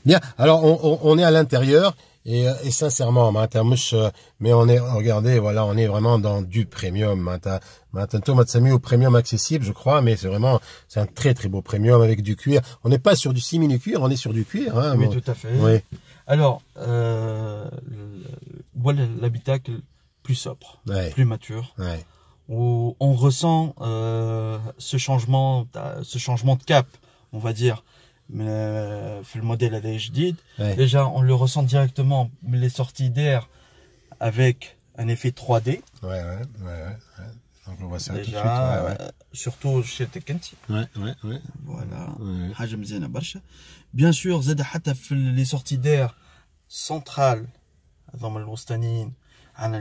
Bien, alors on est à l'intérieur et sincèrement, mais on est, regardez, voilà, on est vraiment dans du premium. Maintenant, mis au premium accessible, je crois, mais c'est un très très beau premium avec du cuir. On n'est pas sur du simili cuir, on est sur du cuir. Hein, oui, bon. Tout à fait. Oui. Alors, voilà l'habitacle plus sobre, Ouais. plus mature. Ouais. Où on ressent ce changement de cap, on va dire. Mais le modèle HDID, déjà on le ressent directement, mais les sorties d'air avec un effet 3D. Ouais. Donc on voit ça déjà, tout de suite. surtout chez Tekenti. Ouais. Voilà. Bien sûr, les sorties d'air centrales,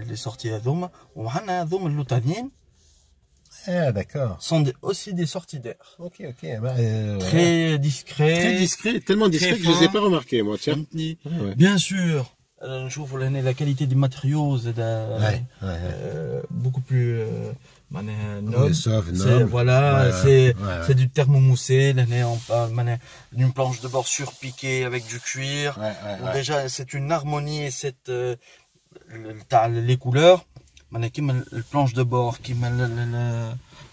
les sorties d'accord. sont aussi des sorties d'air. Ok. Très discret. Très discret, tellement discret que je ne les ai pas remarqués, moi, tiens. Bien sûr, je trouve la qualité des matériaux beaucoup plus noble. C'est du thermomoussé. On parle d'une planche de bord surpiquée avec du cuir. Déjà, c'est une harmonie et les couleurs. La planche de bord,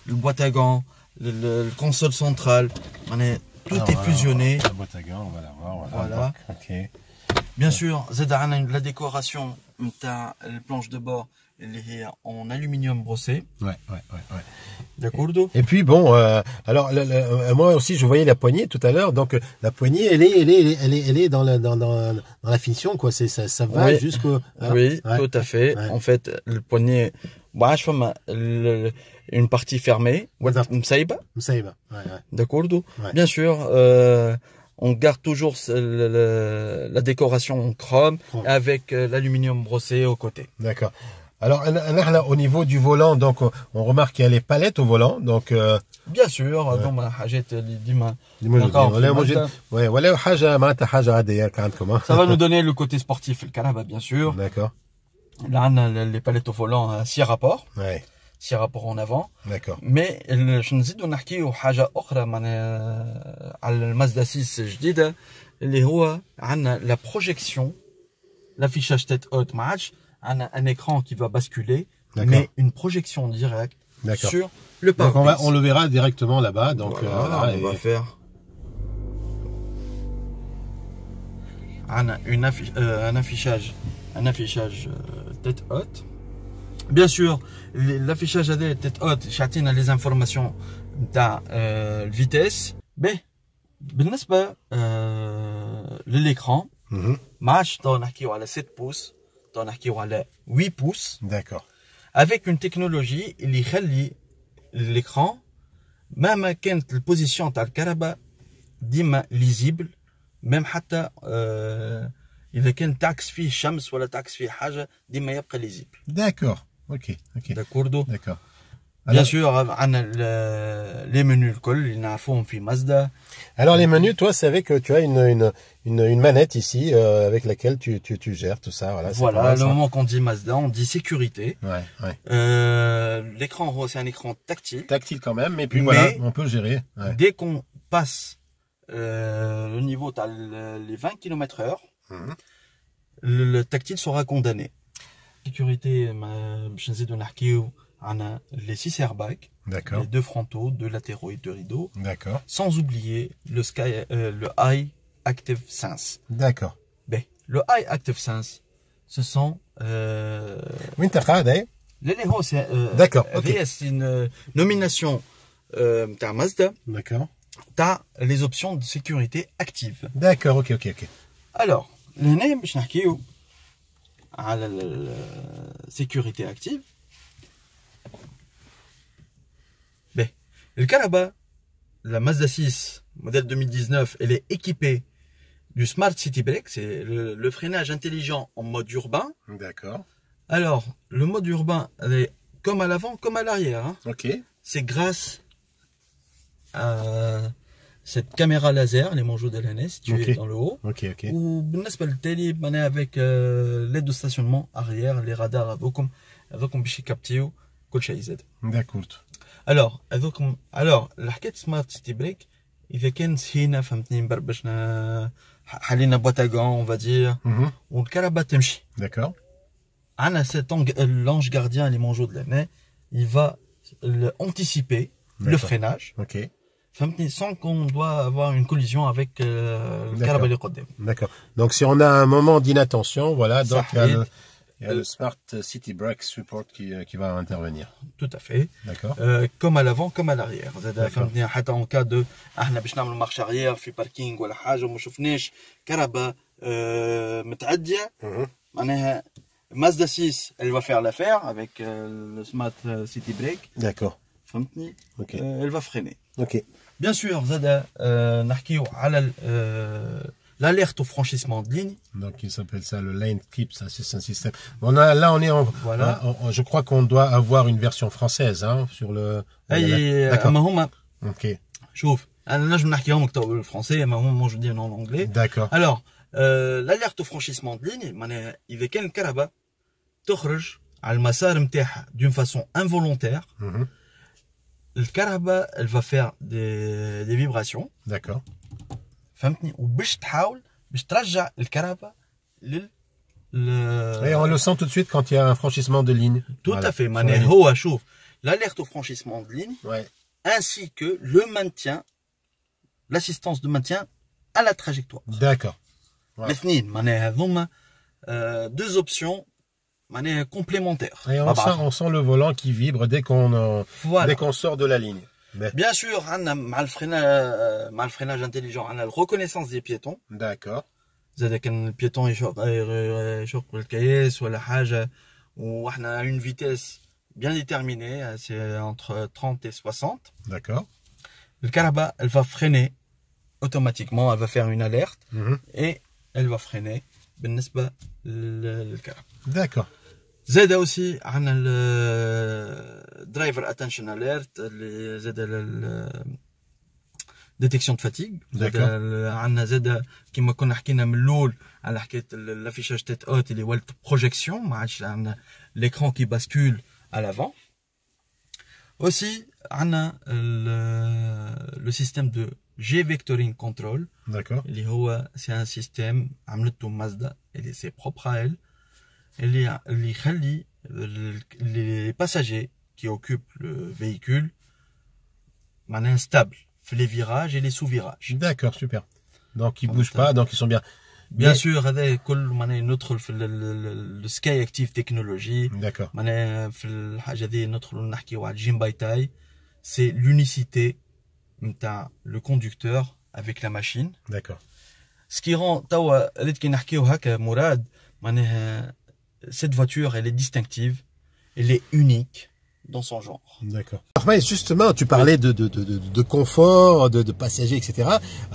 le boîte à gants, le console centrale, tout est fusionné. La boîte à gants, on va la voir. Voilà. Ok. Bien sûr, la décoration de la planche de bord, elle est en aluminium brossé. Ouais. D'accord. Et puis bon, alors moi aussi je voyais la poignée tout à l'heure, donc la poignée elle est dans la finition quoi, ça va jusqu'au. Oui, tout à fait. Ouais. En fait, le poignet, je fais une partie fermée. Msaïba. D'accord. Bien sûr. On garde toujours la décoration en chrome avec l'aluminium brossé au côté. D'accord. Alors, au niveau du volant, donc, on remarque qu'il y a les palettes au volant, donc. Bien sûr, ça va nous donner le côté sportif, le canaba, bien sûr. D'accord. Là, on a les palettes au volant à 6 rapports. Ouais. 6 rapports en avant. D'accord. Mais, je nous dis de نحكيو حاجة أخرى على المازدا 6 جديدة اللي هو عندنا la projection, l'affichage tête haute match. Un écran qui va basculer, mais une projection directe sur le pare-brise. On le verra directement là-bas. Donc voilà, on va faire un affichage tête haute. Bien sûr, l'affichage tête haute, j'atteins les informations de vitesse. Mais, بالنسبة l'écran, match on a 7 pouces. On a 8 pouces. D'accord. Avec une technologie qui fait l'écran, même quand la position de la caraba est lisible, même إذا كان تعكس فيه شمس ولا تعكس فيه حاجة ديما يبقى lisible. D'accord. Ok. D'accord. Bien sûr, on a les menus Alors les menus, toi, c'est avec tu as une manette ici avec laquelle tu gères tout ça. Voilà, le moment qu'on dit Mazda, on dit sécurité. L'écran, c'est un écran tactile. Tactile quand même, mais puis voilà, on peut le gérer. Dès qu'on passe le niveau, tu as les 20 km/h, le tactile sera condamné. Sécurité, je sais de on a les 6 airbags, les 2 frontaux, 2 latéraux et 2 rideaux. D'accord. Sans oublier le Eye Active Sense. D'accord. Le Eye Active Sense, ce sont. D'accord. C'est une nomination de Mazda. D'accord. Tu as les options de sécurité actives. D'accord, ok. Alors, le name, je n'ai à la sécurité active. Le Caraba, la Mazda 6, modèle 2019, elle est équipée du Smart City Brake, c'est le freinage intelligent en mode urbain. D'accord. Alors, le mode urbain, elle est comme à l'avant, comme à l'arrière. Hein. Ok. C'est grâce à cette caméra laser, les manjots de l'année située dans le haut. Ok. Ou avec l'aide de stationnement arrière, les radars, avec un bichi capté ou D'accord. Alors, la حكاية سمارت سيتي بريك إذا كان سهينا فهمتني بربشنا حالينا boîte à gants on va dire والكهرباء تمشي. D'accord. عندنا cet l'ange gardien اللي موجود لهنا il va anticiper le freinage. OK. فهمتني sans qu'on doit avoir une collision avec الكهرباء اللي قدام. D'accord. Donc si on a un moment d'inattention, voilà, donc il y a le Smart City Brake Support qui va intervenir. Tout à fait. D'accord. Comme à l'avant, comme à l'arrière. فهمتني حتى en cas de احنا باش نعملوا مارش arrière في باركينغ ولا حاجه وما شفناش كهرباء متعديه معناها Mazda 6 elle va faire l'affaire avec le Smart City Brake. D'accord. فهمتني. OK. Elle va freiner. OK. Bien sûr زاد نحكيو على l'alerte au franchissement de ligne. Donc il s'appelle ça le Lane Keep, ça c'est un système. Là on est en voilà. Je crois qu'on doit avoir une version française hein sur le D'accord. OK. شوف انا نجم نحكيهم بالفرنسي اما هم موجودين en anglais. D'accord. Alors l'alerte au franchissement de ligne معناها اذا كان الكهرباء تخرج على المسار نتاعها d'une façon involontaire. الكهرباء elle va faire des vibrations. D'accord. فهمتني وباش تحاول باش ترجع الكهرباء Et on le sent tout de suite quand il y a un franchissement de ligne. Tout à fait. معناها هو شوف l'alerte au franchissement de ligne ainsi que le maintien, l'assistance de maintien à la trajectoire. D'accord. الاثنين معناها هذوما deux options معناها complémentaires. Et on sent le volant qui vibre dès qu'on sort de la ligne. Bien sûr, مع الفريناج intelligent, on a la reconnaissance des piétons. D'accord. زاد كان البيتون يشق بالكياس ولا حاجه وإحنا une vitesse bien déterminée, c'est entre 30 et 60. D'accord. الكهرباء elle va freiner automatiquement, elle va faire une alerte et elle va freiner بالنسبه للكهرباء. D'accord. زاد aussi عندنا الدرايفر اتنشن اليرت اللي زاد ديتيكسيون دو فاتيغ. عندنا زاد كيما كنا حكينا من الاول على حكايه الافيشاج تيت اوت اللي ولات بروجيكسيون ما عادش عندنا l'écran qui bascule à l'avant. Aussi عندنا le système de G-Vectoring Control. D'accord. اللي هو c'est un système عملته مازدا اللي c'est propre à elle. اللي يخلي les passagers qui occupent le véhicule معناها stable في les virages et les sous-virages. D'accord, super. Donc ils bougent pas, donc ils sont bien. Bien sûr هذا كل معناها ندخل في le Sky Active Technology. D'accord. معناها في الحاجه هذه ندخلوا نحكيو على الجيم باي تاي. C'est l'unicité نتاع le conducteur avec la machine. D'accord. Ce qui rend توا اللي كي نحكيو هكا مراد معناها cette voiture, elle est distinctive, elle est unique dans son genre. D'accord. Alors, mais justement, tu parlais de confort, de passagers, etc.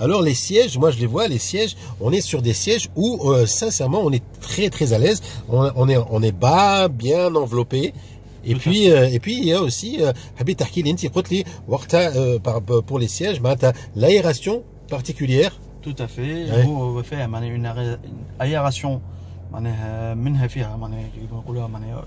Alors, les sièges, moi je les vois, les sièges, on est sur des sièges où, sincèrement, on est très très à l'aise. On est bas, bien enveloppé. Et puis, il y a aussi, pour les sièges, l'aération particulière. Tout à fait. On va faire une aération منها فيها معناها نقولوها معناها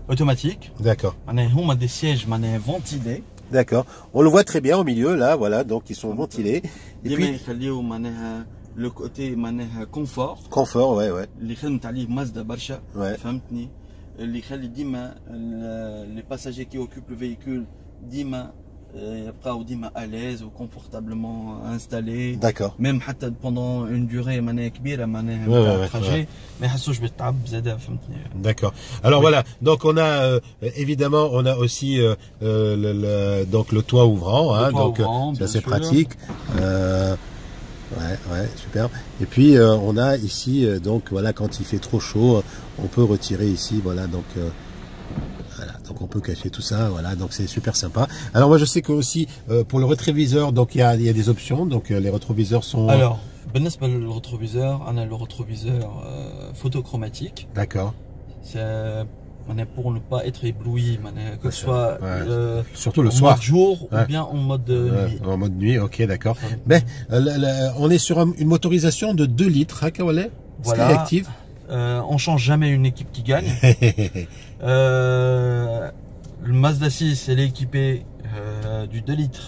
automatique. D'accord. معناها هما des sièges معناها ventilés. D'accord. On le voit très bien au milieu là, voilà, donc ils sont ventilés. Et puis يخليو معناها le côté معناها confort. Confort, ouais, ouais. اللي خدمت عليه مازدا برشا. فهمتني. اللي يخلي ديما les passagers qui occupent le véhicule ديما يبقاو ديما à l'aise ou confortablement installés. D'accord. Même حتى pendant une durée معناها كبيره معناها trajet ما يحسوش بالتعب زاده فهمتني. D'accord. Alors voilà, donc on a évidemment on a aussi donc le toit ouvrant, hein, donc c'est assez pratique. Ouais, super. Et puis on a ici donc voilà, quand il fait trop chaud, on peut retirer ici, voilà, donc voilà, donc on peut cacher tout ça, voilà, donc c'est super sympa. Alors moi je sais que aussi pour le rétroviseur, donc il y a des options, donc les rétroviseurs sont. Alors, بالنسبة للrétroviseur, on a le rétroviseur photochromatique. D'accord. C'est pour ne pas être ébloui, que ce soit surtout le soir, mode jour ou bien en mode nuit. En mode nuit, ok, d'accord. Mais on est sur une motorisation de 2 litres, hein, voilà. Sky Active. On change jamais une équipe qui gagne. Le Mazda 6, elle est équipée du 2 litres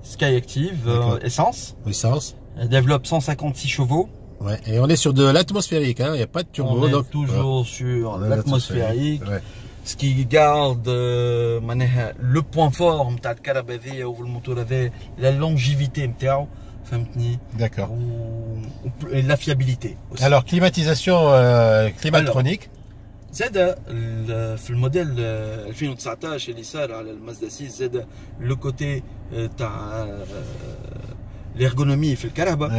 Sky Active essence. Essence. Elle développe 156 chevaux. Ouais. Et on est sur de l'atmosphérique, hein. Il n'y a pas de turbo. On est donc, toujours sur l'atmosphérique. Ouais. Ce qui garde le point fort de la ou le moteur avait la longévité, d'accord, et la fiabilité aussi. Alors climatisation climatronique. زاد في الموديل 2019 اللي صار على المازدا 6 زاد لو كوتي تاع l'ergonomie في الكهرباء.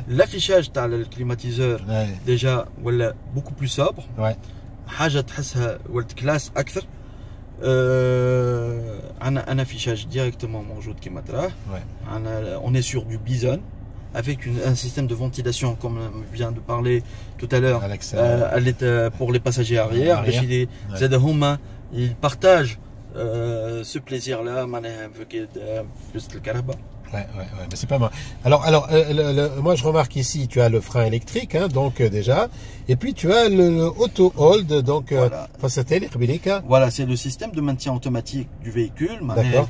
l'affichage تاع الكليماتيزور ديجا ولا beaucoup plus sobre. حاجه تحسها ولد كلاس اكثر. عندنا affichage directement موجود كما تراه. On est sur du Bison avec un système de ventilation comme on vient de parler tout à l'heure pour les passagers arrière. Ils partagent ce plaisir-là avec plus le caraba. Ouais, mais c'est pas mal. Alors, moi je remarque ici, tu as le frein électrique, hein, donc déjà, et puis tu as le auto hold, donc voilà, c'est le système de maintien automatique du véhicule.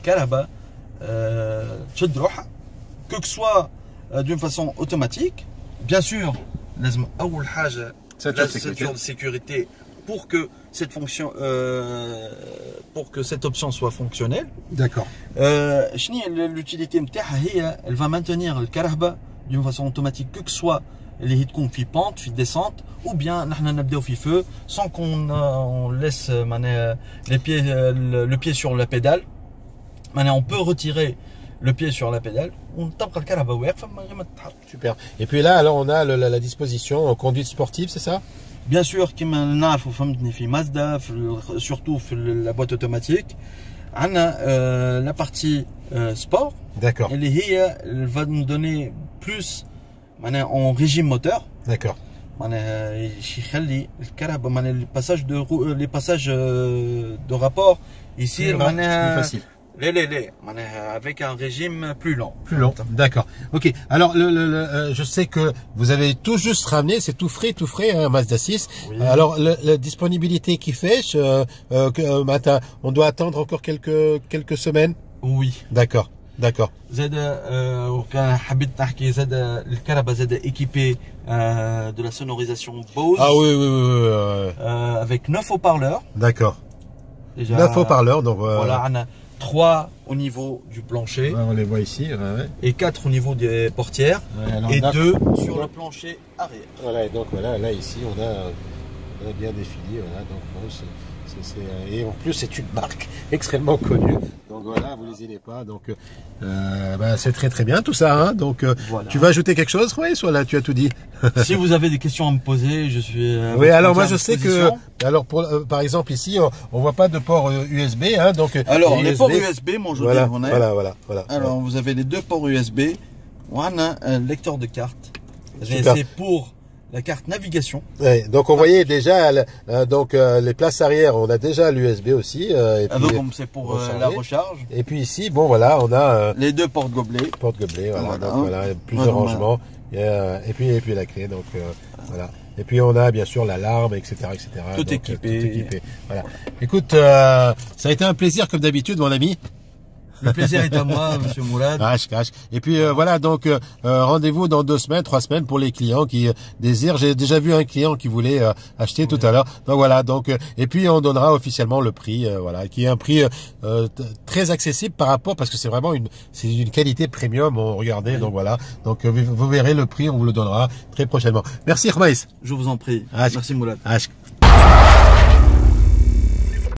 Caraba, que ce soit d'une façon automatique, bien sûr, la ceinture de sécurité pour que cette fonction, pour que cette option soit fonctionnelle. D'accord. L'utilité elle va maintenir le caraba d'une façon automatique, que ce soit les hits fi pente, fi descente, ou bien nous fi feu, sans qu'on laisse le pied sur la pédale. On peut retirer le pied sur la pédale, on tape le caraba. Super. Et puis là, alors on a la disposition conduite sportive, c'est ça? Bien sûr, comme on a fait Mazda, surtout la boîte automatique, on a la partie sport. D'accord. Elle va nous donner plus en régime moteur. D'accord. Les passages de rapport ici, plus facile. Avec un régime plus lent. Plus long, d'accord. Ok, alors je sais que vous avez tout juste ramené, c'est tout frais, hein, Mazda 6. Oui. Alors la disponibilité qui fait, on doit attendre encore quelques semaines? Oui. D'accord. زاد وكان حبيت نحكي زاد الكهرباء زاد équipé de la sonorisation Bose. Ah oui. Avec 9 haut-parleurs. D'accord. 9 haut-parleurs, donc voilà, on a 3 au niveau du plancher. On les voit ici. Et 4 au niveau des portières. Et 2 sur le plancher arrière. Voilà, et donc voilà, là ici on a bien défini. Voilà, donc bon, et en plus c'est une marque extrêmement connue. Donc voilà, vous n'hésitez pas. Donc c'est très bien tout ça. Hein. Donc voilà. Tu vas ajouter quelque chose? Oui, soit là, tu as tout dit. Si vous avez des questions à me poser, je suis. Oui, alors moi je sais que, alors par exemple ici, on voit pas de port USB, hein. Donc alors les ports USB, mon jeu. Voilà. Alors vous avez les 2 ports USB. On a un lecteur de carte. C'est pour la carte navigation. Ouais, donc on voyait déjà les places arrière, on a déjà l'USB aussi. Donc c'est pour la recharge. Et puis ici, bon voilà, on a les 2 porte-gobelets. Voilà. Donc voilà, plusieurs rangements. Et puis la clé, donc voilà. Et puis on a bien sûr l'alarme, etc. Tout équipé. Voilà. Écoute, ça a été un plaisir comme d'habitude, mon ami. Le plaisir est à moi, monsieur Mourad. Et puis voilà, donc rendez-vous dans 2 semaines, 3 semaines pour les clients qui désirent. J'ai déjà vu un client qui voulait acheter tout à l'heure. Donc voilà, et puis on donnera officiellement le prix, voilà, qui est un prix très accessible par rapport, parce que c'est vraiment une qualité premium. Regardez, donc voilà. Donc vous verrez le prix, on vous le donnera très prochainement. Merci Khmaïs. Je vous en prie. Merci Mourad.